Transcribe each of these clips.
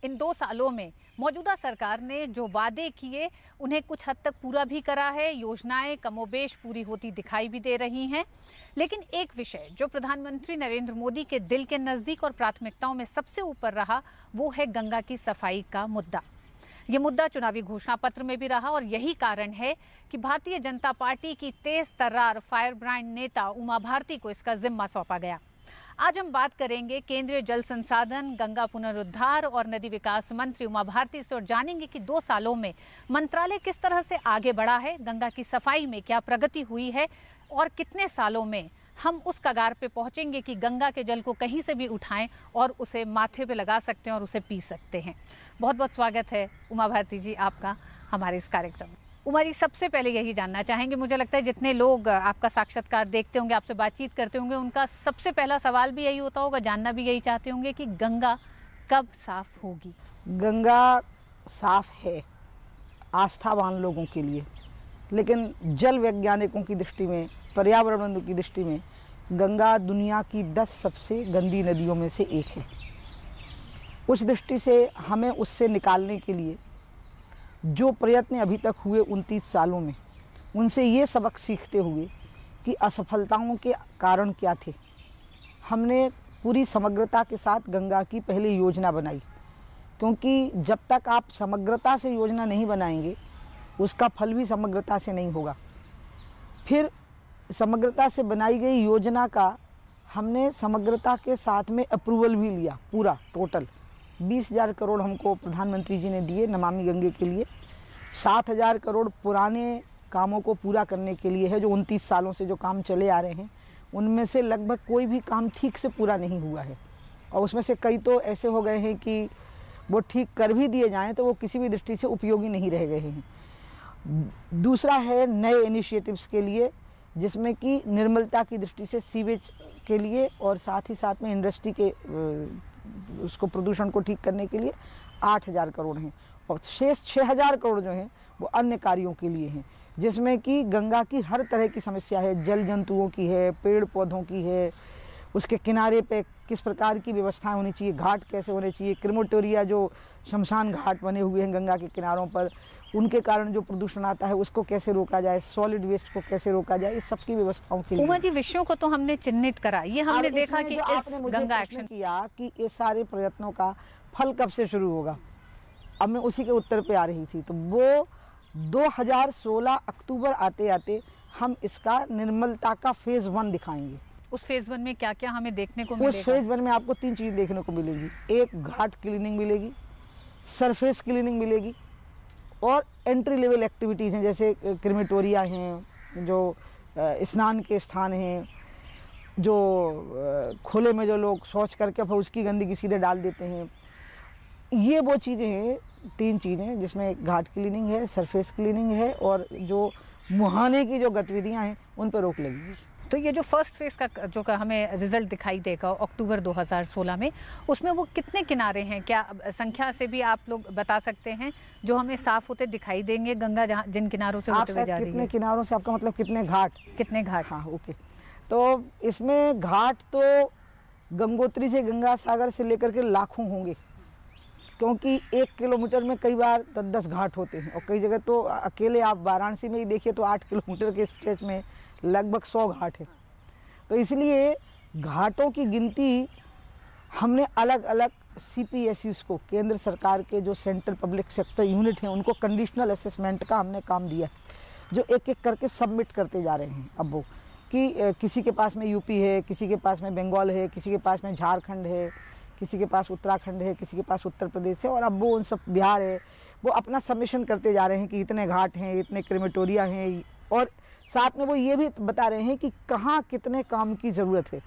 इन 2 सालों में मौजूदा सरकार ने जो वादे किए उन्हें कुछ हद तक पूरा भी करा है। योजनाएं कमोबेश पूरी होती दिखाई भी दे रही हैं। लेकिन एक विषय जो प्रधानमंत्री नरेंद्र मोदी के दिल के नज़दीक और प्राथमिकताओं में सबसे ऊपर रहा, वो है गंगा की सफाई का मुद्दा। ये मुद्दा चुनावी घोषणा पत्र में भी रहा और यही कारण है कि भारतीय जनता पार्टी की तेज तर्रार फायर ब्रांड नेता उमा भारती को इसका जिम्मा सौंपा गया। आज हम बात करेंगे केंद्रीय जल संसाधन, गंगा पुनरुद्धार और नदी विकास मंत्री उमा भारती से और जानेंगे कि 2 सालों में मंत्रालय किस तरह से आगे बढ़ा है, गंगा की सफाई में क्या प्रगति हुई है और कितने सालों में हम उस कगार पे पहुंचेंगे कि गंगा के जल को कहीं से भी उठाएं और उसे माथे पे लगा सकते हैं और उसे पी सकते हैं। बहुत बहुत स्वागत है उमा भारती जी आपका हमारे इस कार्यक्रम में। उमा जी, सबसे पहले यही जानना चाहेंगे, मुझे लगता है जितने लोग आपका साक्षात्कार देखते होंगे, आपसे बातचीत करते होंगे, उनका सबसे पहला सवाल भी यही होता होगा, जानना भी यही चाहते होंगे कि गंगा कब साफ होगी। गंगा साफ है आस्थावान लोगों के लिए, लेकिन जल वैज्ञानिकों की दृष्टि में, पर्यावरण बंधु की दृष्टि में गंगा दुनिया की 10 सबसे गंदी नदियों में से एक है। उस दृष्टि से हमें उससे निकालने के लिए जो प्रयत्न अभी तक हुए 29 सालों में, उनसे ये सबक सीखते हुए कि असफलताओं के कारण क्या थे, हमने पूरी समग्रता के साथ गंगा की पहले योजना बनाई। क्योंकि जब तक आप समग्रता से योजना नहीं बनाएंगे, उसका फल भी समग्रता से नहीं होगा। फिर समग्रता से बनाई गई योजना का हमने समग्रता के साथ में अप्रूवल भी लिया, पूरा टोटल 20,000 करोड़ हमको प्रधानमंत्री जी ने दिए नमामि गंगे के लिए। 7,000 करोड़ पुराने कामों को पूरा करने के लिए है, जो 29 सालों से जो काम चले आ रहे हैं उनमें से लगभग कोई भी काम ठीक से पूरा नहीं हुआ है और उसमें से कई तो ऐसे हो गए हैं कि वो ठीक कर भी दिए जाएं तो वो किसी भी दृष्टि से उपयोगी नहीं रह गए हैं। दूसरा है नए इनिशिएटिव्स के लिए, जिसमें कि निर्मलता की दृष्टि से सीवेज के लिए और साथ ही साथ में इंडस्ट्री के उसको प्रदूषण को ठीक करने के लिए 8,000 करोड़ हैं और शेष 6,000 करोड़ जो हैं वो अन्य कार्यों के लिए हैं, जिसमें कि गंगा की हर तरह की समस्या है, जल जंतुओं की है, पेड़ पौधों की है, उसके किनारे पे किस प्रकार की व्यवस्थाएं होनी चाहिए, घाट कैसे होने चाहिए, क्रेमेटोरिया जो शमशान घाट बने हुए हैं गंगा के किनारों पर, उनके कारण जो प्रदूषण आता है उसको कैसे रोका जाए, सॉलिड वेस्ट को कैसे रोका जाए, इस सबकी व्यवस्थाओं के लिए। उमा जी, विषयों को तो हमने चिन्हित करा, ये हमने देखा कि आपने मुझे गंगा प्रश्न किया कि ये सारे प्रयत्नों का फल कब से शुरू होगा, अब मैं उसी के उत्तर पे आ रही थी। तो वो 2016 अक्टूबर आते आते हम इसका निर्मलता का फेज 1 दिखाएंगे। उस फेज 1 में क्या क्या हमें देखने को मिलेगा? उस फेज 1 में आपको 3 चीज़ देखने को मिलेगी। एक, घाट क्लीनिंग मिलेगी, सरफेस क्लीनिंग मिलेगी और एंट्री लेवल एक्टिविटीज़ हैं, जैसे क्रेमेटोरिया हैं, जो स्नान के स्थान हैं, जो खुले में जो लोग शौच करके फिर उसकी गंदगी सीधे डाल देते हैं। ये वो चीज़ें हैं, 3 चीज़ें, जिसमें घाट क्लीनिंग है, सरफेस क्लीनिंग है और जो मुहाने की जो गतिविधियाँ हैं उन पर रोक लगेगी। तो ये जो फर्स्ट फेज का जो हमें रिजल्ट दिखाई देगा अक्टूबर 2016 में, उसमें वो कितने किनारे हैं, क्या संख्या से भी आप लोग बता सकते हैं जो हमें साफ होते दिखाई देंगे गंगा जहाँ जिन किनारों से होते हुए जा रही है? कितने किनारों से, आपका मतलब कितने घाट? कितने घाट? हाँ, ओके। तो इसमें घाट तो गंगोत्री से, गंगा सागर से लेकर के लाखों होंगे, क्योंकि 1 किलोमीटर में कई बार 10 घाट होते हैं और कई जगह तो अकेले आप वाराणसी में ही देखिए तो 8 किलोमीटर के स्ट्रेच में लगभग 100 घाट है। तो इसलिए घाटों की गिनती हमने अलग अलग CPSEs को, केंद्र सरकार के जो सेंट्रल पब्लिक सेक्टर यूनिट हैं, उनको कंडीशनल असेसमेंट का हमने काम दिया, जो एक एक करके सबमिट करते जा रहे हैं। अब वो कि किसी के पास में यूपी है, किसी के पास में बंगाल है, किसी के पास में झारखंड है, किसी के पास उत्तराखंड है, किसी के पास उत्तर प्रदेश है और अब वो उन सब बिहार है, वो अपना सबमिशन करते जा रहे हैं कि इतने घाट हैं, इतने क्रेमेटोरिया हैं और साथ में वो ये भी बता रहे हैं कि कहाँ कितने काम की ज़रूरत है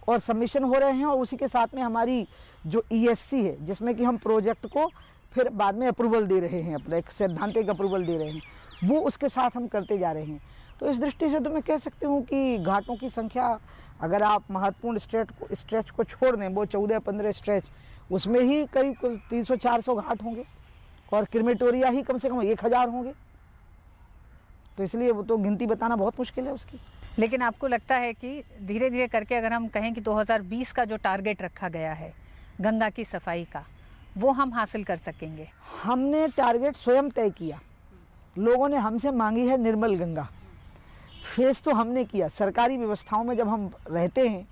और सबमिशन हो रहे हैं। और उसी के साथ में हमारी जो ESC है, जिसमें कि हम प्रोजेक्ट को फिर बाद में अप्रूवल दे रहे हैं, अपना एक सैद्धांतिक अप्रूवल दे रहे हैं, वो उसके साथ हम करते जा रहे हैं। तो इस दृष्टि से तो मैं कह सकती हूँ कि घाटों की संख्या, अगर आप महत्वपूर्ण स्ट्रेच को छोड़ दें, वो 14-15 स्ट्रेच, उसमें ही करीब 300-400 घाट होंगे और क्रेमेटोरिया ही कम से कम 1,000 होंगे। तो इसलिए वो तो गिनती बताना बहुत मुश्किल है उसकी। लेकिन आपको लगता है कि धीरे धीरे करके अगर हम कहें कि 2020 का जो टारगेट रखा गया है गंगा की सफाई का, वो हम हासिल कर सकेंगे? हमने टारगेट स्वयं तय किया, लोगों ने हमसे मांगी है निर्मल गंगा। फेज तो हमने किया। सरकारी व्यवस्थाओं में जब हम रहते हैं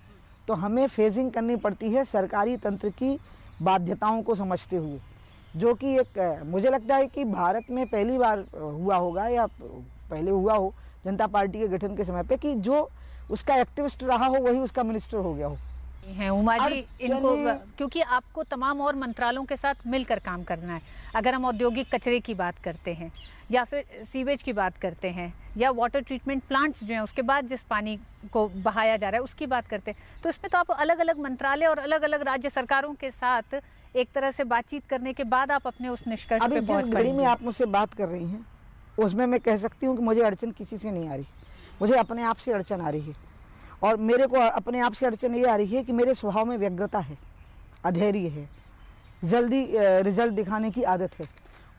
तो हमें फेजिंग करनी पड़ती है सरकारी तंत्र की बाध्यताओं को समझते हुए, जो कि एक मुझे लगता है कि भारत में पहली बार हुआ होगा या पहले हुआ हो जनता पार्टी के गठन के समय पे कि जो उसका एक्टिविस्ट रहा हो वही उसका मिनिस्टर हो गया हो। है उमा जी, इनको क्योंकि आपको तमाम और मंत्रालयों के साथ मिलकर काम करना है। अगर हम औद्योगिक कचरे की बात करते हैं या फिर सीवेज की बात करते हैं या वाटर ट्रीटमेंट प्लांट्स जो हैं उसके बाद जिस पानी को बहाया जा रहा है उसकी बात करते हैं, तो इसमें तो आप अलग अलग मंत्रालय और अलग अलग राज्य सरकारों के साथ एक तरह से बातचीत करने के बाद आप अपने उस निष्कर्ष पे पहुंच पाएंगे। जिस घड़ी में आप मुझसे बात कर रही हैं उसमें मैं कह सकती हूँ कि मुझे अड़चन किसी से नहीं आ रही, मुझे अपने आप से अड़चन आ रही है। और मेरे को अपने आप से अड़चन ये आ रही है कि मेरे स्वभाव में व्यग्रता है, अधैर्य है, जल्दी रिजल्ट दिखाने की आदत है।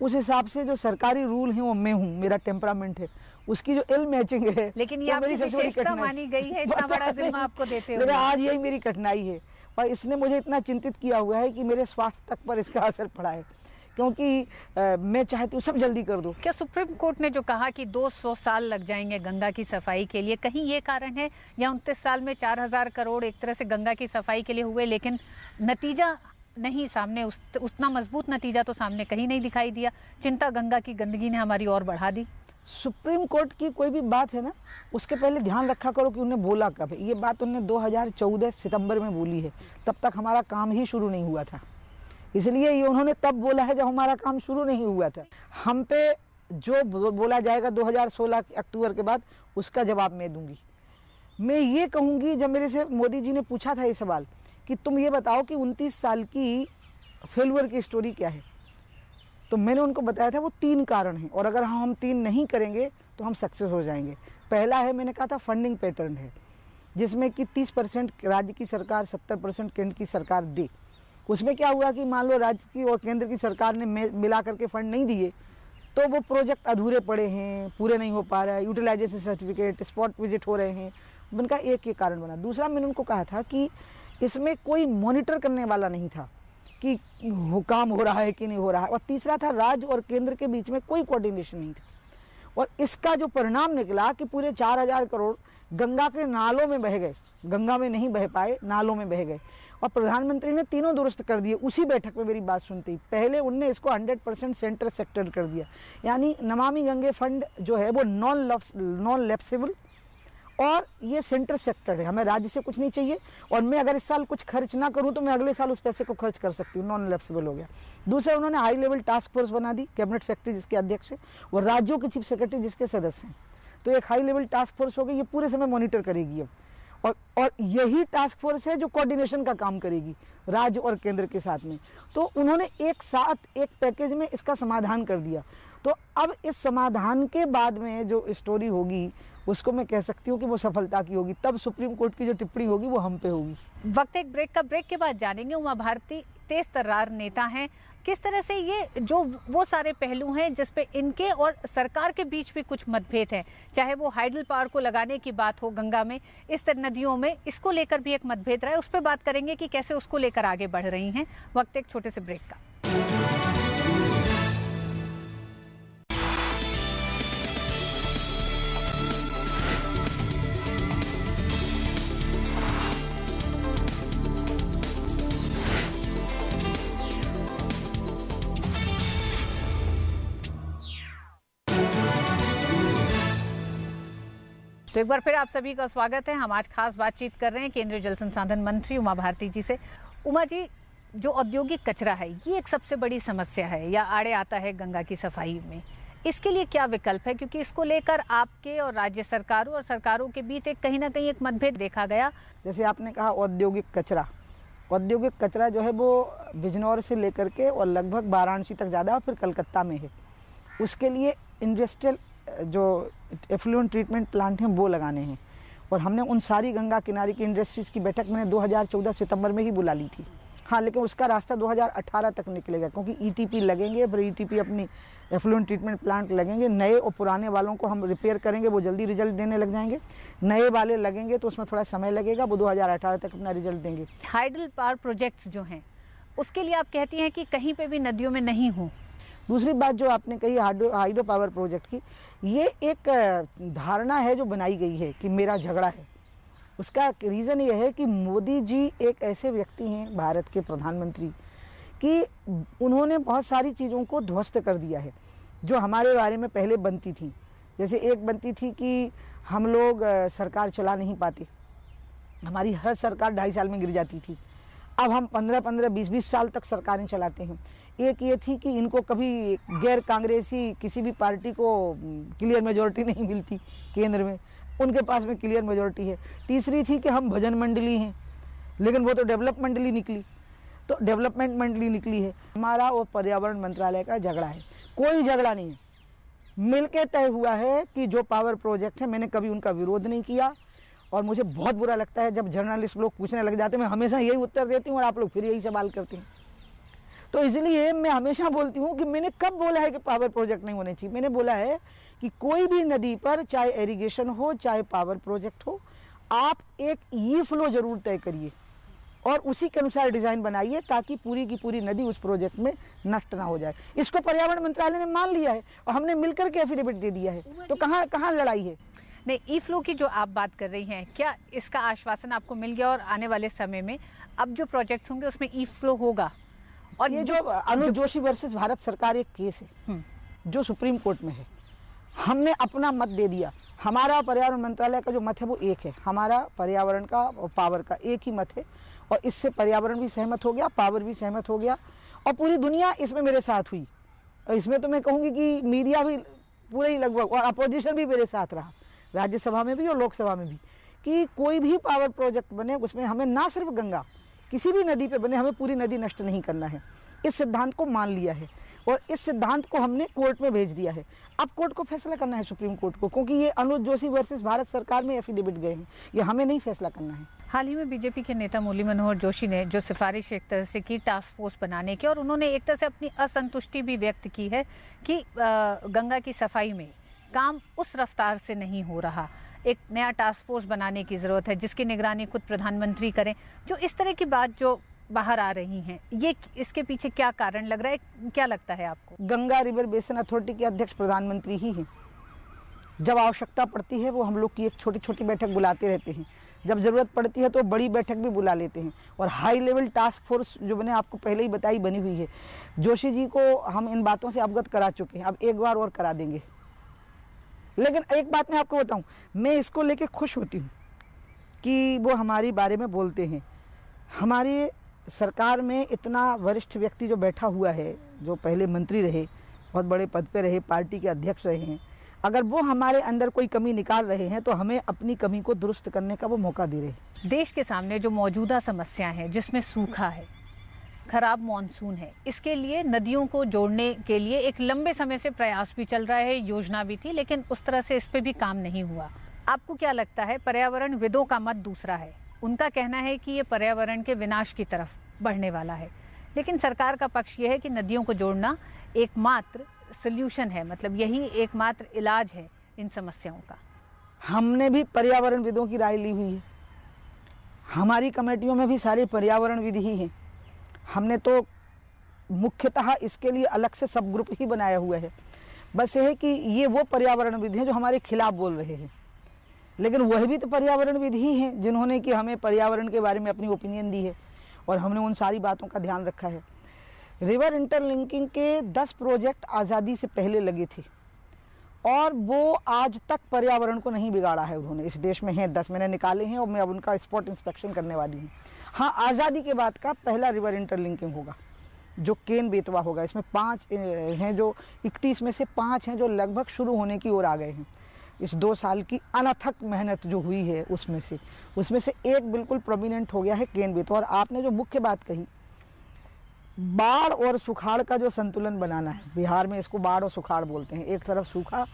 उस हिसाब से जो सरकारी रूल है वो मैं हूँ, मेरा टेम्परामेंट है, उसकी जो इल मैचिंग है। लेकिन ये आपकी विशेषता मानी गई है, इतना बड़ा जिम्मा आपको देते हुए। आज यही मेरी कठिनाई है और इसने मुझे इतना चिंतित किया हुआ है कि मेरे स्वास्थ्य तक पर इसका असर पड़ा है, क्योंकि मैं चाहती हूँ सब जल्दी कर दो। क्या सुप्रीम कोर्ट ने जो कहा कि 200 साल लग जाएंगे गंगा की सफाई के लिए, कहीं ये कारण है या 29 साल में 4000 करोड़ एक तरह से गंगा की सफाई के लिए हुए लेकिन नतीजा नहीं सामने, उतना मजबूत नतीजा तो सामने कहीं नहीं दिखाई दिया? चिंता गंगा की गंदगी ने हमारी और बढ़ा दी। सुप्रीम कोर्ट की कोई भी बात है ना, उसके पहले ध्यान रखा करो कि उन्हें बोला कब है। ये बात उन्होंने 2014 सितंबर में बोली है, तब तक हमारा काम ही शुरू नहीं हुआ था, इसलिए ये उन्होंने तब बोला है जब हमारा काम शुरू नहीं हुआ था। हम पे जो बोला जाएगा 2016 अक्टूबर के बाद उसका जवाब मैं दूंगी। मैं ये कहूँगी, जब मेरे से मोदी जी ने पूछा था ये सवाल कि तुम ये बताओ कि 29 साल की फेलुअर की स्टोरी क्या है, तो मैंने उनको बताया था वो 3 कारण हैं और अगर हम 3 नहीं करेंगे तो हम सक्सेस हो जाएंगे। पहला है, मैंने कहा था फंडिंग पैटर्न है, जिसमें कि 30% राज्य की सरकार 70% केंद्र की सरकार दे। उसमें क्या हुआ कि मान लो राज्य की और केंद्र की सरकार ने मिला करके फंड नहीं दिए तो वो प्रोजेक्ट अधूरे पड़े हैं, पूरे नहीं हो पा रहा है, यूटिलाइजेशन सर्टिफिकेट, स्पॉट विजिट हो रहे हैं। उनका एक ये कारण बना। दूसरा, मैंने उनको कहा था कि इसमें कोई मॉनिटर करने वाला नहीं था कि काम हो रहा है कि नहीं हो रहा है। और तीसरा था, राज्य और केंद्र के बीच में कोई कोऑर्डिनेशन नहीं था। और इसका जो परिणाम निकला कि पूरे 4000 करोड़ गंगा के नालों में बह गए, गंगा में नहीं बह पाए, नालों में बह गए। और प्रधानमंत्री ने तीनों दुरुस्त कर दिए उसी बैठक में मेरी बात सुनते ही। पहले उनने इसको 100% सेंट्रल सेक्टर कर दिया, यानी नमामि गंगे फंड जो है वो नॉन लैप्सेबल और ये सेंट्रल सेक्टर है, हमें राज्य से कुछ नहीं चाहिए और मैं अगर इस साल कुछ खर्च ना करूं तो मैं अगले साल उस पैसे को खर्च कर सकती हूँ, नॉन लैप्सेबल हो गया। दूसरा, उन्होंने हाई लेवल टास्क फोर्स बना दी, कैबिनेट सेक्रेटरी जिसके अध्यक्ष है और राज्यों के चीफ सेक्रेटरी जिसके सदस्य हैं। तो एक हाई लेवल टास्क फोर्स हो गई, ये पूरे समय मॉनिटर करेगी अब। और यही टास्क फोर्स है जो कोऑर्डिनेशन का काम करेगी राज्य और केंद्र के साथ में। तो उन्होंने एक साथ एक पैकेज में इसका समाधान कर दिया। तो अब इस समाधान के बाद में जो स्टोरी होगी उसको मैं कह सकती हूँ कि वो सफलता की होगी। तब सुप्रीम कोर्ट की जो टिप्पणी होगी वो हम पे होगी। वक्त एक ब्रेक का, ब्रेक के बाद जानेंगे उमा भारती तेज तर्रार नेता हैं, किस तरह से ये जो वो सारे पहलू हैं जिस पे इनके और सरकार के बीच भी कुछ मतभेद हैं, चाहे वो हाइडल पावर को लगाने की बात हो गंगा में, इस तरह नदियों में, इसको लेकर भी एक मतभेद रहा है, उस पर बात करेंगे कि कैसे उसको लेकर आगे बढ़ रही हैं। वक्त एक छोटे से ब्रेक का। तो एक बार फिर आप सभी का स्वागत है। हम आज खास बातचीत कर रहे हैं केंद्रीय जल संसाधन मंत्री उमा भारती जी से। उमा जी, जो औद्योगिक कचरा है ये एक सबसे बड़ी समस्या है या आड़े आता है गंगा की सफाई में, इसके लिए क्या विकल्प है? क्योंकि इसको लेकर आपके और राज्य सरकारों और सरकारों के बीच एक कहीं ना कहीं एक मतभेद देखा गया। जैसे आपने कहा औद्योगिक कचरा जो है वो बिजनौर से लेकर के और लगभग वाराणसी तक ज़्यादा, फिर कलकत्ता में है। उसके लिए इंडस्ट्रियल जो एफ्लुएंट ट्रीटमेंट प्लांट हैं वो लगाने हैं और हमने उन सारी गंगा किनारे की इंडस्ट्रीज़ की बैठक मैंने 2014 सितंबर में ही बुला ली थी। हाँ, लेकिन उसका रास्ता 2018 तक निकलेगा क्योंकि ईटीपी लगेंगे, फिर ईटीपी अपनी एफ्लुएंट ट्रीटमेंट प्लांट लगेंगे, नए और पुराने वालों को हम रिपेयर करेंगे, वो जल्दी रिजल्ट देने लग जाएंगे। नए वाले लगेंगे तो उसमें थोड़ा समय लगेगा, वो 2018 तक अपना रिजल्ट देंगे। हाइडल पावर प्रोजेक्ट्स जो हैं उसके लिए आप कहती हैं कि कहीं पे भी नदियों में नहीं हो। दूसरी बात जो आपने कही हाइड्रो पावर प्रोजेक्ट की, ये एक धारणा है जो बनाई गई है कि मेरा झगड़ा है। उसका रीज़न ये है कि मोदी जी एक ऐसे व्यक्ति हैं, भारत के प्रधानमंत्री, कि उन्होंने बहुत सारी चीज़ों को ध्वस्त कर दिया है जो हमारे बारे में पहले बनती थी। जैसे एक बनती थी कि हम लोग सरकार चला नहीं पाते, हमारी हर सरकार 2.5 साल में गिर जाती थी। अब हम 15-15, 20-20 साल तक सरकारें चलाते हैं। एक ये थी कि इनको कभी गैर कांग्रेसी किसी भी पार्टी को क्लियर मेजॉरिटी नहीं मिलती केंद्र में, उनके पास में क्लियर मेजॉरिटी है। तीसरी थी कि हम भजन मंडली हैं, लेकिन वो तो डेवलप मंडली निकली, तो डेवलपमेंट मंडली निकली है। हमारा और पर्यावरण मंत्रालय का झगड़ा है, कोई झगड़ा नहीं है। मिलके तय हुआ है कि जो पावर प्रोजेक्ट है, मैंने कभी उनका विरोध नहीं किया। और मुझे बहुत बुरा लगता है जब जर्नलिस्ट लोग पूछने लग जाते हैं, मैं हमेशा यही उत्तर देती हूँ और आप लोग फिर यही सवाल करते हैं। तो इसलिए मैं हमेशा बोलती हूँ कि मैंने कब बोला है कि पावर प्रोजेक्ट नहीं होने चाहिए। मैंने बोला है कि कोई भी नदी पर, चाहे इरिगेशन हो चाहे पावर प्रोजेक्ट हो, आप एक ई फ्लो जरूर तय करिए और उसी के अनुसार डिज़ाइन बनाइए ताकि पूरी की पूरी नदी उस प्रोजेक्ट में नष्ट ना हो जाए। इसको पर्यावरण मंत्रालय ने मान लिया है और हमने मिलकर के एफिडेविट दे दिया है। तो कहाँ लड़ाई है? नहीं, ई फ्लो की जो आप बात कर रही हैं, क्या इसका आश्वासन आपको मिल गया और आने वाले समय में अब जो प्रोजेक्ट्स होंगे उसमें ई फ्लो होगा? और ये जो अनुज जोशी वर्सेस भारत सरकार एक केस है जो सुप्रीम कोर्ट में है, हमने अपना मत दे दिया। हमारा पर्यावरण मंत्रालय का जो मत है वो एक है, हमारा पर्यावरण का और पावर का एक ही मत है। और इससे पर्यावरण भी सहमत हो गया, पावर भी सहमत हो गया और पूरी दुनिया इसमें मेरे साथ हुई। और इसमें तो मैं कहूँगी कि मीडिया भी पूरा ही लगभग, और अपोजिशन भी मेरे साथ रहा, राज्यसभा में भी और लोकसभा में भी, कि कोई भी पावर प्रोजेक्ट बने उसमें हमें ना सिर्फ गंगा, किसी भी नदी पे बने, हमें पूरी नदी नष्ट नहीं करना है। इस सिद्धांत को मान लिया है और इस सिद्धांत को हमने कोर्ट में भेज दिया है। अब कोर्ट को फैसला करना है, सुप्रीम कोर्ट को, क्योंकि ये अनुज जोशी वर्सेस भारत सरकार में एफिडेविट गए हैं, ये हमें नहीं फैसला करना है। हाल ही में बीजेपी के नेता मुरली मनोहर जोशी ने जो सिफारिश एक तरह से की टास्क फोर्स बनाने की, और उन्होंने एक तरह से अपनी असंतुष्टि भी व्यक्त की है कि गंगा की सफाई में काम उस रफ्तार से नहीं हो रहा, एक नया टास्क फोर्स बनाने की ज़रूरत है जिसकी निगरानी खुद प्रधानमंत्री करें। जो इस तरह की बात जो बाहर आ रही हैं, ये इसके पीछे क्या कारण लग रहा है, क्या लगता है आपको? गंगा रिवर बेसिन अथॉरिटी के अध्यक्ष प्रधानमंत्री ही हैं। जब आवश्यकता पड़ती है वो हम लोग की एक छोटी छोटी बैठक बुलाते रहते हैं, जब ज़रूरत पड़ती है तो बड़ी बैठक भी बुला लेते हैं। और हाई लेवल टास्क फोर्स जो मैंने आपको पहले ही बताई बनी हुई है, जोशी जी को हम इन बातों से अवगत करा चुके हैं, अब एक बार और करा देंगे। लेकिन एक बात मैं आपको बताऊं, मैं इसको लेके खुश होती हूँ कि वो हमारे बारे में बोलते हैं। हमारी सरकार में इतना वरिष्ठ व्यक्ति जो बैठा हुआ है, जो पहले मंत्री रहे, बहुत बड़े पद पे रहे, पार्टी के अध्यक्ष रहे हैं, अगर वो हमारे अंदर कोई कमी निकाल रहे हैं तो हमें अपनी कमी को दुरुस्त करने का वो मौका दे रहे हैं। देश के सामने जो मौजूदा समस्याएं हैं, जिसमें सूखा है, खराब मॉनसून है, इसके लिए नदियों को जोड़ने के लिए एक लंबे समय से प्रयास भी चल रहा है, योजना भी थी, लेकिन उस तरह से इस पे भी काम नहीं हुआ। आपको क्या लगता है? पर्यावरण विदों का मत दूसरा है, उनका कहना है कि ये पर्यावरण के विनाश की तरफ बढ़ने वाला है, लेकिन सरकार का पक्ष ये है कि नदियों को जोड़ना एकमात्र सल्यूशन है, मतलब यही एकमात्र इलाज है इन समस्याओं का। हमने भी पर्यावरण विदों की राय ली हुई है, हमारी कमेटियों में भी सारे पर्यावरण विद ही हैं। हमने तो मुख्यतः इसके लिए अलग से सब ग्रुप ही बनाया हुआ है। बस ये है कि ये वो पर्यावरणविद हैं जो हमारे खिलाफ बोल रहे हैं, लेकिन वह भी तो पर्यावरणविद ही हैं जिन्होंने कि हमें पर्यावरण के बारे में अपनी ओपिनियन दी है और हमने उन सारी बातों का ध्यान रखा है। रिवर इंटरलिंकिंग के 10 प्रोजेक्ट आज़ादी से पहले लगे थे और वो आज तक पर्यावरण को नहीं बिगाड़ा है। उन्होंने इस देश में हैं 10, मैंने निकाले हैं और मैं अब उनका स्पॉट इंस्पेक्शन करने वाली हूँ। हाँ, आज़ादी के बाद का पहला रिवर इंटरलिंकिंग होगा जो केन बेतवा होगा। इसमें 5 हैं, जो 31 में से 5 हैं जो लगभग शुरू होने की ओर आ गए हैं। इस 2 साल की अनथक मेहनत जो हुई है उसमें से एक बिल्कुल प्रोमिनेंट हो गया है केन बेतवा। और आपने जो मुख्य बात कही, बाढ़ और सुखाड़ का जो संतुलन बनाना है, बिहार में इसको बाढ़ और सुखाड़ बोलते हैं, एक तरफ सूखा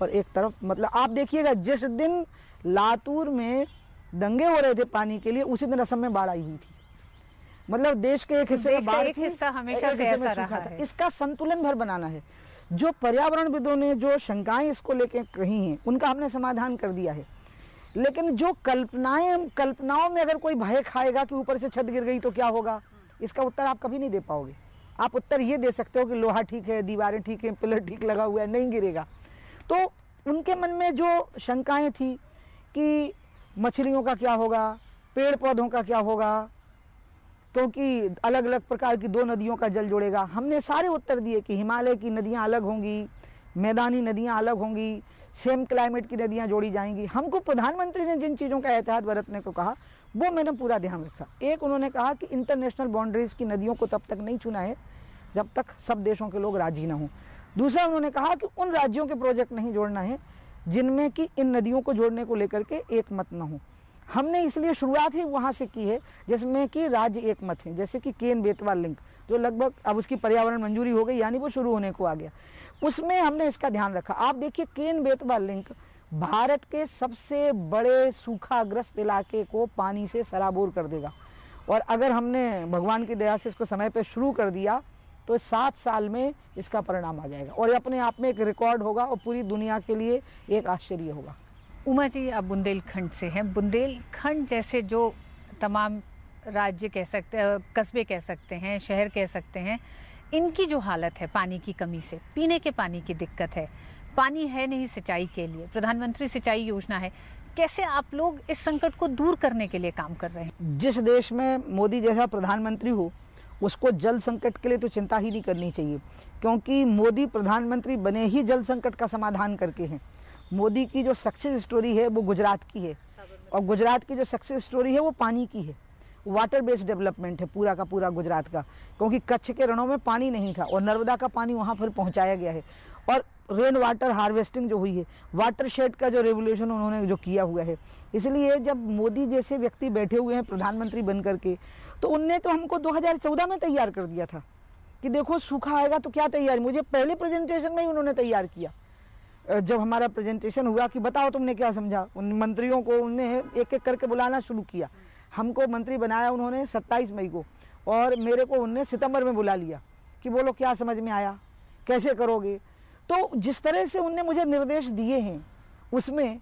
और एक तरफ, मतलब आप देखिएगा जिस दिन लातूर में दंगे हो रहे थे पानी के लिए, उसी दिन असम में बाढ़ आई हुई थी। मतलब देश के एक हिस्से में बाढ़ थी, हमेशा से ऐसा रहा है। इसका संतुलन भर बनाना है। जो पर्यावरणविदों ने जो शंकाएं इसको लेके कही हैं उनका हमने समाधान कर दिया है, लेकिन जो कल्पनाओं में अगर कोई भय खाएगा कि ऊपर से छत गिर गई तो क्या होगा, इसका उत्तर आप कभी नहीं दे पाओगे। आप उत्तर ये दे सकते हो कि लोहा ठीक है, दीवारें ठीक हैं, पिलर ठीक लगा हुआ है, नहीं गिरेगा। तो उनके मन में जो शंकाएं थी कि मछलियों का क्या होगा, पेड़ पौधों का क्या होगा, क्योंकि अलग अलग प्रकार की 2 नदियों का जल जुड़ेगा, हमने सारे उत्तर दिए कि हिमालय की नदियां अलग होंगी, मैदानी नदियां अलग होंगी, सेम क्लाइमेट की नदियां जोड़ी जाएंगी। हमको प्रधानमंत्री ने जिन चीज़ों का एहतियात बरतने को कहा वो मैंने पूरा ध्यान रखा। एक, उन्होंने कहा कि इंटरनेशनल बाउंड्रीज की नदियों को तब तक नहीं चुना है जब तक सब देशों के लोग राजी ना हों। दूसरा, उन्होंने कहा कि उन राज्यों के प्रोजेक्ट नहीं जोड़ना है जिनमें कि इन नदियों को जोड़ने को लेकर के एक मत न हो। हमने इसलिए शुरुआत ही वहाँ से की है जिसमें कि राज्य एक मत हैं, जैसे कि केन बेतवा लिंक जो लगभग अब उसकी पर्यावरण मंजूरी हो गई, यानी वो शुरू होने को आ गया, उसमें हमने इसका ध्यान रखा। आप देखिए केन बेतवा लिंक भारत के सबसे बड़े सूखाग्रस्त इलाके को पानी से सराबोर कर देगा, और अगर हमने भगवान की दया से इसको समय पर शुरू कर दिया तो 7 साल में इसका परिणाम आ जाएगा, और ये अपने आप में एक रिकॉर्ड होगा और पूरी दुनिया के लिए एक आश्चर्य होगा। उमा जी, आप बुंदेलखंड से हैं। बुंदेलखंड जैसे जो तमाम राज्य कह सकते हैं, कस्बे कह सकते हैं, शहर कह सकते हैं, इनकी जो हालत है पानी की कमी से, पीने के पानी की दिक्कत है, पानी है नहीं सिंचाई के लिए, प्रधानमंत्री सिंचाई योजना है, कैसे आप लोग इस संकट को दूर करने के लिए काम कर रहे हैं? जिस देश में मोदी जैसा प्रधानमंत्री हो उसको जल संकट के लिए तो चिंता ही नहीं करनी चाहिए, क्योंकि मोदी प्रधानमंत्री बने ही जल संकट का समाधान करके हैं। मोदी की जो सक्सेस स्टोरी है वो गुजरात की है, और गुजरात की जो सक्सेस स्टोरी है वो पानी की है, वाटर बेस्ड डेवलपमेंट है पूरा का पूरा गुजरात का, क्योंकि कच्छ के रणों में पानी नहीं था और नर्मदा का पानी वहाँ पर पहुँचाया गया है, और रेन वाटर हार्वेस्टिंग जो हुई है, वाटर शेड का जो रेवोल्यूशन उन्होंने जो किया हुआ है। इसलिए जब मोदी जैसे व्यक्ति बैठे हुए हैं प्रधानमंत्री बन करके, तो उनने तो हमको 2014 में तैयार कर दिया था कि देखो सूखा आएगा तो क्या तैयारी। मुझे पहले प्रेजेंटेशन में ही उन्होंने तैयार किया, जब हमारा प्रेजेंटेशन हुआ कि बताओ तुमने क्या समझा। उन मंत्रियों को उन्होंने एक एक करके बुलाना शुरू किया। हमको मंत्री बनाया उन्होंने 27 मई को, और मेरे को उन्होंने सितंबर में बुला लिया कि बोलो क्या समझ में आया, कैसे करोगे। तो जिस तरह से उनने मुझे निर्देश दिए हैं उसमें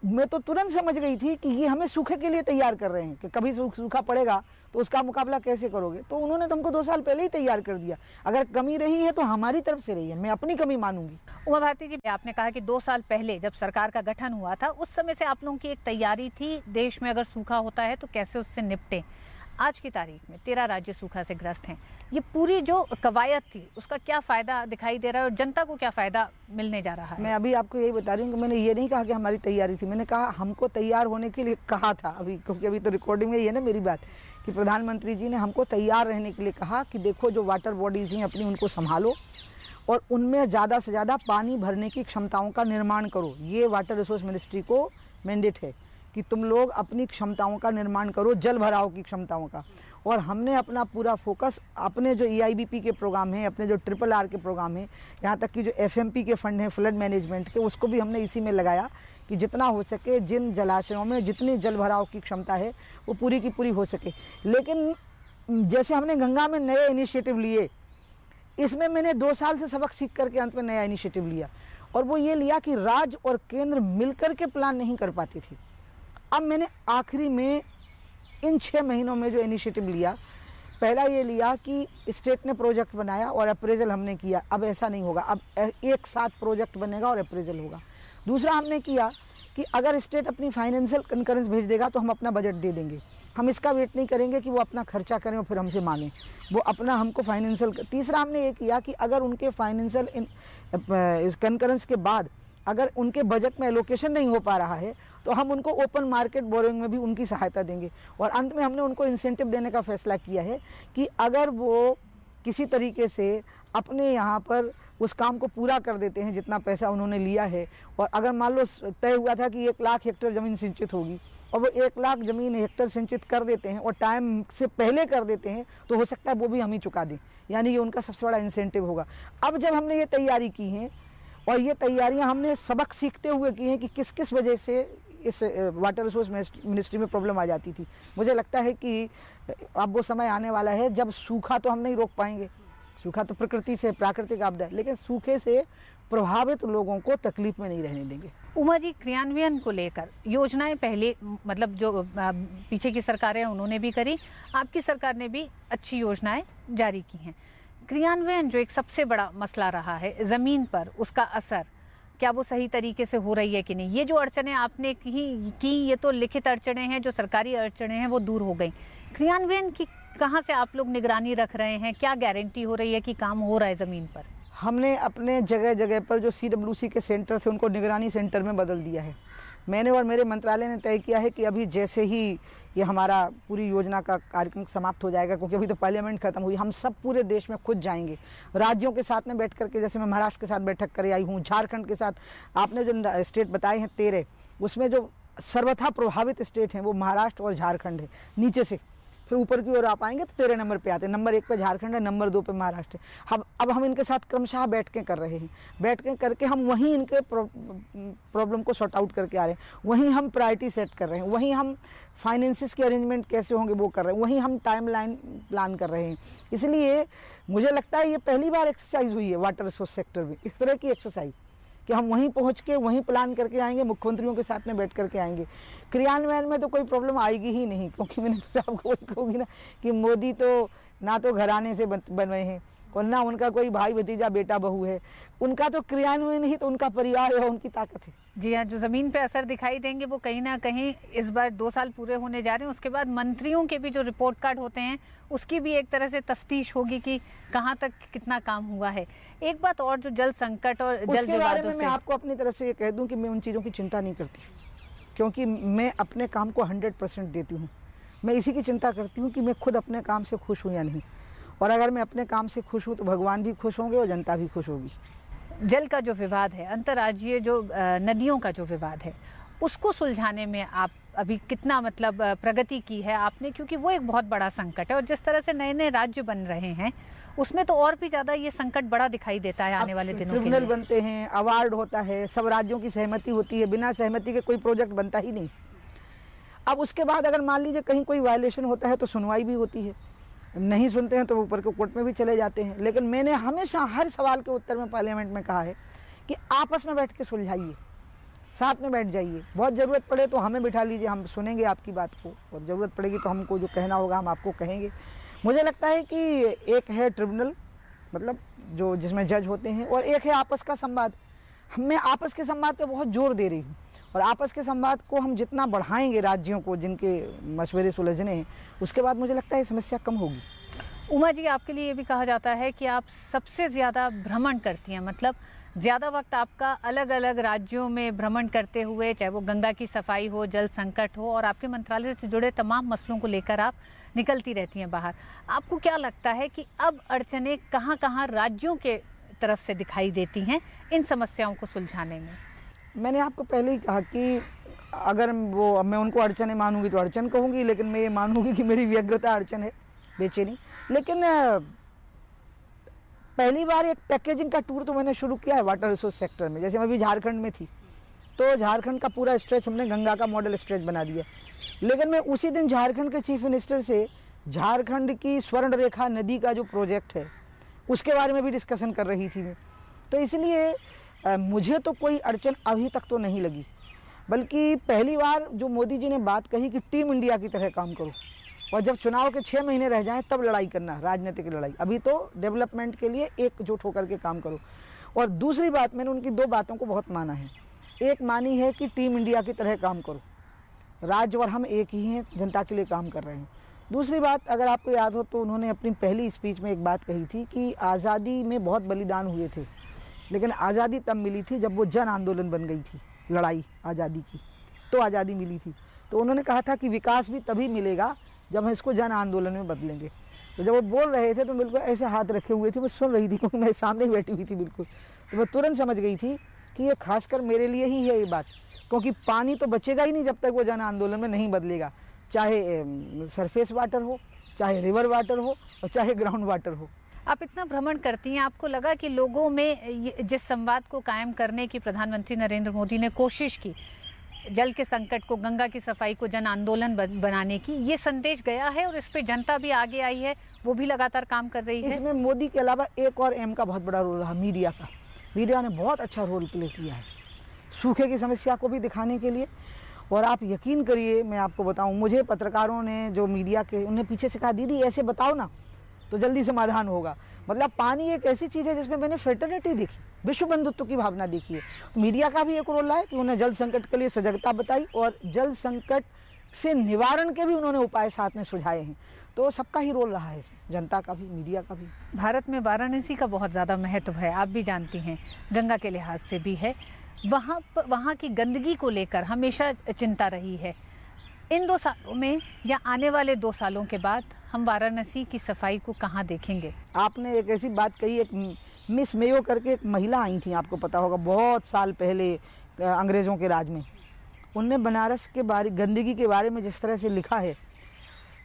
मैं तो तुरंत समझ गई थी कि ये हमें सूखे के लिए तैयार कर रहे हैं, कि कभी सूखा पड़ेगा तो उसका मुकाबला कैसे करोगे। तो उन्होंने तो हमको 2 साल पहले ही तैयार कर दिया। अगर कमी रही है तो हमारी तरफ से रही है, मैं अपनी कमी मानूंगी। उमा भारती जी, आपने कहा कि 2 साल पहले जब सरकार का गठन हुआ था उस समय से आप लोगों की एक तैयारी थी, देश में अगर सूखा होता है तो कैसे उससे निपटें। आज की तारीख में 13 राज्य सूखा से ग्रस्त हैं। ये पूरी जो कवायद थी उसका क्या फ़ायदा दिखाई दे रहा है और जनता को क्या फ़ायदा मिलने जा रहा है? मैं अभी आपको यही बता रही हूँ कि मैंने ये नहीं कहा कि हमारी तैयारी थी, मैंने कहा हमको तैयार होने के लिए कहा था अभी, क्योंकि अभी तो रिकॉर्डिंग में ये है ना मेरी बात, कि प्रधानमंत्री जी ने हमको तैयार रहने के लिए कहा कि देखो जो वाटर बॉडीज़ हैं अपनी उनको संभालो और उनमें ज़्यादा से ज़्यादा पानी भरने की क्षमताओं का निर्माण करो। ये वाटर रिसोर्स मिनिस्ट्री को मैंडेट है कि तुम लोग अपनी क्षमताओं का निर्माण करो, जल भराव की क्षमताओं का। और हमने अपना पूरा फोकस अपने जो EIBP के प्रोग्राम हैं, अपने जो RRR के प्रोग्राम हैं, यहाँ तक कि जो FMP के फंड हैं फ्लड मैनेजमेंट के, उसको भी हमने इसी में लगाया कि जितना हो सके जिन जलाशयों में जितनी जल भराव की क्षमता है वो पूरी की पूरी हो सके। लेकिन जैसे हमने गंगा में नए इनिशिएटिव लिए, इसमें मैंने 2 साल से सबक सीख करके अंत में नया इनिशिएटिव लिया, और वो ये लिया कि राज्य और केंद्र मिलकर के प्लान नहीं कर पाती थी। अब मैंने आखिरी में इन 6 महीनों में जो इनिशिएटिव लिया, पहला ये लिया कि स्टेट ने प्रोजेक्ट बनाया और अप्रेजल हमने किया। अब ऐसा नहीं होगा, अब एक साथ प्रोजेक्ट बनेगा और अप्रेजल होगा। दूसरा हमने किया कि अगर स्टेट अपनी फाइनेंशियल कंकरेंस भेज देगा तो हम अपना बजट दे देंगे, हम इसका वेट नहीं करेंगे कि वो अपना खर्चा करें और फिर हमसे मांगें, वो अपना हमको फाइनेंशियल। तीसरा हमने ये किया कि अगर उनके फाइनेंशियल इस कंकरेंस के बाद अगर उनके बजट में एलोकेशन नहीं हो पा रहा है तो हम उनको ओपन मार्केट बोरोइंग में भी उनकी सहायता देंगे। और अंत में हमने उनको इंसेंटिव देने का फैसला किया है कि अगर वो किसी तरीके से अपने यहाँ पर उस काम को पूरा कर देते हैं जितना पैसा उन्होंने लिया है, और अगर मान लो तय हुआ था कि 1 लाख हेक्टेयर ज़मीन सिंचित होगी और वो 1 लाख ज़मीन हेक्टेयर सिंचित कर देते हैं और टाइम से पहले कर देते हैं, तो हो सकता है वो भी हम ही चुका दें, यानी ये उनका सबसे बड़ा इंसेंटिव होगा। अब जब हमने ये तैयारी की है, और ये तैयारियां हमने सबक सीखते हुए की हैं कि किस किस वजह से इस वाटर रिसोर्स मिनिस्ट्री में प्रॉब्लम आ जाती थी। मुझे लगता है कि अब वो समय आने वाला है जब सूखा तो हम नहीं रोक पाएंगे, सूखा तो प्रकृति से प्राकृतिक आपदा है, लेकिन सूखे से प्रभावित लोगों को तकलीफ में नहीं रहने देंगे। उमा जी, क्रियान्वयन को लेकर योजनाएं पहले मतलब जो पीछे की सरकारें हैं उन्होंने भी करी, आपकी सरकार ने भी अच्छी योजनाएं जारी की हैं। क्रियान्वयन जो एक सबसे बड़ा मसला रहा है ज़मीन पर, उसका असर क्या वो सही तरीके से हो रही है कि नहीं? ये जो अड़चनें आपने की ये तो लिखित अड़चनें हैं, जो सरकारी अड़चनें हैं वो दूर हो गई। क्रियान्वयन की कहाँ से आप लोग निगरानी रख रहे हैं? क्या गारंटी हो रही है कि काम हो रहा है ज़मीन पर? हमने अपने जगह जगह पर जो CWC के सेंटर थे उनको निगरानी सेंटर में बदल दिया है। मैंने और मेरे मंत्रालय ने तय किया है कि अभी जैसे ही ये हमारा पूरी योजना का कार्यक्रम समाप्त हो जाएगा, क्योंकि अभी तो पार्लियामेंट खत्म हुई, हम सब पूरे देश में खुद जाएंगे, राज्यों के साथ में बैठ करके, जैसे मैं महाराष्ट्र के साथ बैठक कर आई हूँ, झारखंड के साथ, आपने जो स्टेट बताए हैं 13, उसमें जो सर्वथा प्रभावित स्टेट हैं वो महाराष्ट्र और झारखंड है। नीचे से फिर ऊपर की ओर आप आएंगे तो 13 नंबर पे आते हैं। नंबर 1 पे झारखंड है, नंबर 2 पे महाराष्ट्र है। अब हम इनके साथ क्रमशः बैठकें कर रहे हैं, बैठकें करके हम वहीं इनके प्रॉब्लम को सॉर्ट आउट करके आ रहे हैं, वहीं हम प्रायोरिटी सेट कर रहे हैं, वहीं हम फाइनेंसिस के अरेंजमेंट कैसे होंगे वो कर रहे हैं, वहीं हम टाइम लाइन प्लान कर रहे हैं। इसलिए मुझे लगता है ये पहली बार एक्सरसाइज हुई है वाटर रिसोर्स सेक्टर में, इस तरह की एक्सरसाइज कि हम वहीं पहुंच के वहीं प्लान करके आएंगे, मुख्यमंत्रियों के साथ में बैठ करके आएंगे। क्रियान्वयन में तो कोई प्रॉब्लम आएगी ही नहीं, क्योंकि मैंने तो आपको वही कहूँगी ना कि मोदी तो ना तो घराने से बने हैं और ना उनका कोई भाई भतीजा बेटा बहू है, उनका तो क्रियान्वयन ही तो उनका परिवार है, उनकी ताकत है। जी हाँ, जो ज़मीन पे असर दिखाई देंगे वो कहीं ना कहीं इस बार 2 साल पूरे होने जा रहे हैं, उसके बाद मंत्रियों के भी जो रिपोर्ट कार्ड होते हैं उसकी भी एक तरह से तफ्तीश होगी कि कहाँ तक कितना काम हुआ है। एक बात और, जो जल संकट और जल विवादों से, मैं आपको अपनी तरफ से ये कह दूं कि मैं उन चीज़ों की चिंता नहीं करती, क्योंकि मैं अपने काम को 100% देती हूँ। मैं इसी की चिंता करती हूँ कि मैं खुद अपने काम से खुश हूँ या नहीं, और अगर मैं अपने काम से खुश हूँ तो भगवान भी खुश होंगे और जनता भी खुश होगी। जल का जो विवाद है, अंतर्राज्यीय जो नदियों का जो विवाद है, उसको सुलझाने में आप अभी कितना मतलब प्रगति की है आपने? क्योंकि वो एक बहुत बड़ा संकट है और जिस तरह से नए नए राज्य बन रहे हैं उसमें तो और भी ज़्यादा ये संकट बड़ा दिखाई देता है आने वाले दिनों के लिए। ट्रिब्यूनल बनते हैं, अवार्ड होता है, सब राज्यों की सहमति होती है, बिना सहमति के कोई प्रोजेक्ट बनता ही नहीं। अब उसके बाद अगर मान लीजिए कहीं कोई वायलेशन होता है तो सुनवाई भी होती है, नहीं सुनते हैं तो ऊपर के कोर्ट में भी चले जाते हैं। लेकिन मैंने हमेशा हर सवाल के उत्तर में पार्लियामेंट में कहा है कि आपस में बैठ के सुलझाइए, साथ में बैठ जाइए, बहुत ज़रूरत पड़े तो हमें बिठा लीजिए, हम सुनेंगे आपकी बात को, और ज़रूरत पड़ेगी तो हमको जो कहना होगा हम आपको कहेंगे। मुझे लगता है कि एक है ट्रिब्यूनल, मतलब जो जिसमें जज होते हैं, और एक है आपस का संवाद। मैं आपस के संवाद पे बहुत जोर दे रही हूँ, और आपस के संवाद को हम जितना बढ़ाएंगे राज्यों को जिनके मशवरे सुलझने हैं, उसके बाद मुझे लगता है समस्या कम होगी। उमा जी, आपके लिए ये भी कहा जाता है कि आप सबसे ज़्यादा भ्रमण करती हैं, मतलब ज़्यादा वक्त आपका अलग अलग राज्यों में भ्रमण करते हुए, चाहे वो गंगा की सफाई हो, जल संकट हो, और आपके मंत्रालय से जुड़े तमाम मसलों को लेकर आप निकलती रहती हैं बाहर। आपको क्या लगता है कि अब अड़चनें कहाँ कहाँ राज्यों के तरफ से दिखाई देती हैं इन समस्याओं को सुलझाने में? मैंने आपको पहले ही कहा कि अगर मैं उनको अड़चनें मानूंगी तो अड़चन कहूँगी, लेकिन मैं ये मानूंगी कि मेरी व्यग्रता अड़चन है, बेचैनी। लेकिन पहली बार एक पैकेजिंग का टूर तो मैंने शुरू किया है वाटर रिसोर्स सेक्टर में। जैसे मैं अभी झारखंड में थी तो झारखंड का पूरा स्ट्रेच हमने गंगा का मॉडल स्ट्रेच बना दिया, लेकिन मैं उसी दिन झारखंड के चीफ मिनिस्टर से झारखंड की स्वर्ण रेखा नदी का जो प्रोजेक्ट है उसके बारे में भी डिस्कशन कर रही थी मैं। तो इसलिए मुझे तो कोई अड़चन अभी तक तो नहीं लगी, बल्कि पहली बार जो मोदी जी ने बात कही कि टीम इंडिया की तरह काम करो, और जब चुनाव के 6 महीने रह जाएं तब लड़ाई करना, राजनीतिक लड़ाई। अभी तो डेवलपमेंट के लिए एकजुट होकर के काम करो। और दूसरी बात, मैंने उनकी 2 बातों को बहुत माना है। एक मानी है कि टीम इंडिया की तरह काम करो, राज्य और हम एक ही हैं, जनता के लिए काम कर रहे हैं। दूसरी बात, अगर आपको याद हो तो उन्होंने अपनी पहली स्पीच में एक बात कही थी कि आज़ादी में बहुत बलिदान हुए थे, लेकिन आज़ादी तब मिली थी जब वो जन आंदोलन बन गई थी, लड़ाई आज़ादी की, तो आज़ादी मिली थी। तो उन्होंने कहा था कि विकास भी तभी मिलेगा जब हम इसको जन आंदोलन में बदलेंगे। तो जब वो बोल रहे थे तो बिल्कुल ऐसे हाथ रखे हुए थे, मैं सुन रही थी क्योंकि मैं सामने ही बैठी हुई थी बिल्कुल, तो मैं तुरंत समझ गई थी कि ये खासकर मेरे लिए ही है ये बात, क्योंकि पानी तो बचेगा ही नहीं जब तक वो जन आंदोलन में नहीं बदलेगा, चाहे सरफेस वाटर हो, चाहे रिवर वाटर हो, और चाहे ग्राउंड वाटर हो। आप इतना भ्रमण करती हैं, आपको लगा कि लोगों में जिस संवाद को कायम करने की प्रधानमंत्री नरेंद्र मोदी ने कोशिश की, जल के संकट को, गंगा की सफाई को जन आंदोलन बनाने की, ये संदेश गया है और इस पे जनता भी आगे आई है, वो भी लगातार काम कर रही है? इसमें मोदी के अलावा एक और एम का बहुत बड़ा रोल रहा, मीडिया का। मीडिया ने बहुत अच्छा रोल प्ले किया है। सूखे की समस्या को भी दिखाने के लिए। और आप यकीन करिए, मैं आपको बताऊं, मुझे पत्रकारों ने, जो मीडिया के, उन्हें पीछे से कहा, दीदी ऐसे बताओ ना तो जल्दी समाधान होगा। मतलब पानी एक ऐसी चीज़ है जिसमें मैंने फ्रेटर्निटी देखी, विश्व बंधुत्व की भावना देखी है। तो मीडिया का भी एक रोल रहा है कि उन्हें जल संकट के लिए सजगता बताई और जल संकट से निवारण के भी उन्होंने उपाय साथ में सुझाए हैं। तो सबका ही रोल रहा है इसमें, जनता का भी, मीडिया का भी। भारत में वाराणसी का बहुत ज़्यादा महत्व है, आप भी जानती हैं, गंगा के लिहाज से भी है। वहाँ की गंदगी को लेकर हमेशा चिंता रही है। इन 2 सालों में या आने वाले 2 सालों के बाद हम वाराणसी की सफाई को कहाँ देखेंगे? आपने एक ऐसी बात कही, एक मिस मेयो करके एक महिला आई थी, आपको पता होगा, बहुत साल पहले अंग्रेज़ों के राज में। उनने बनारस के बारे, गंदगी के बारे में जिस तरह से लिखा है,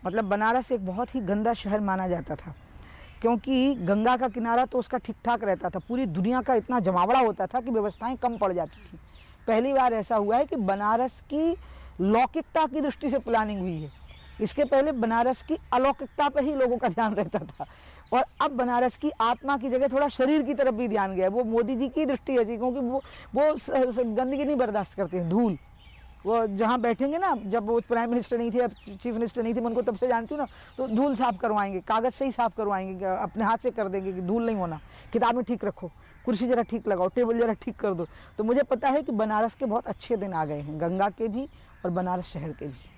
मतलब बनारस एक बहुत ही गंदा शहर माना जाता था, क्योंकि गंगा का किनारा तो उसका ठीक ठाक रहता था, पूरी दुनिया का इतना जमावड़ा होता था कि व्यवस्थाएं कम पड़ जाती थी। पहली बार ऐसा हुआ है कि बनारस की लौकिकता की दृष्टि से प्लानिंग हुई है। इसके पहले बनारस की अलौकिकता पर ही लोगों का ध्यान रहता था, और अब बनारस की आत्मा की जगह थोड़ा शरीर की तरफ भी ध्यान गया। वो मोदी जी की दृष्टि ऐसी, क्योंकि वो गंदगी नहीं बर्दाश्त करते हैं, धूल। वो जहाँ बैठेंगे ना, जब वो प्राइम मिनिस्टर नहीं थे, अब चीफ मिनिस्टर नहीं थे, मैं उनको तब से जानती हूँ ना, तो धूल साफ करवाएंगे, कागज़ से ही साफ करवाएंगे, अपने हाथ से कर देंगे कि धूल नहीं होना, किताबें ठीक रखो, कुर्सी जरा ठीक लगाओ, टेबल जरा ठीक कर दो। तो मुझे पता है कि बनारस के बहुत अच्छे दिन आ गए हैं, गंगा के भी और बनारस शहर के भी।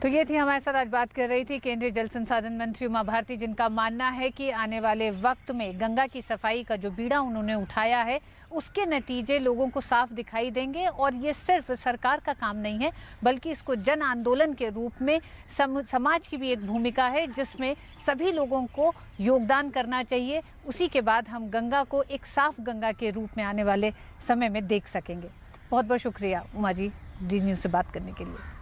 तो ये थी हमारे साथ आज बात कर रही थी केंद्रीय जल संसाधन मंत्री उमा भारती, जिनका मानना है कि आने वाले वक्त में गंगा की सफाई का जो बीड़ा उन्होंने उठाया है, उसके नतीजे लोगों को साफ दिखाई देंगे। और ये सिर्फ सरकार का काम नहीं है, बल्कि इसको जन आंदोलन के रूप में समाज की भी एक भूमिका है, जिसमें सभी लोगों को योगदान करना चाहिए। उसी के बाद हम गंगा को एक साफ गंगा के रूप में आने वाले समय में देख सकेंगे। बहुत बहुत शुक्रिया उमा जी, डी न्यूज़ से बात करने के लिए।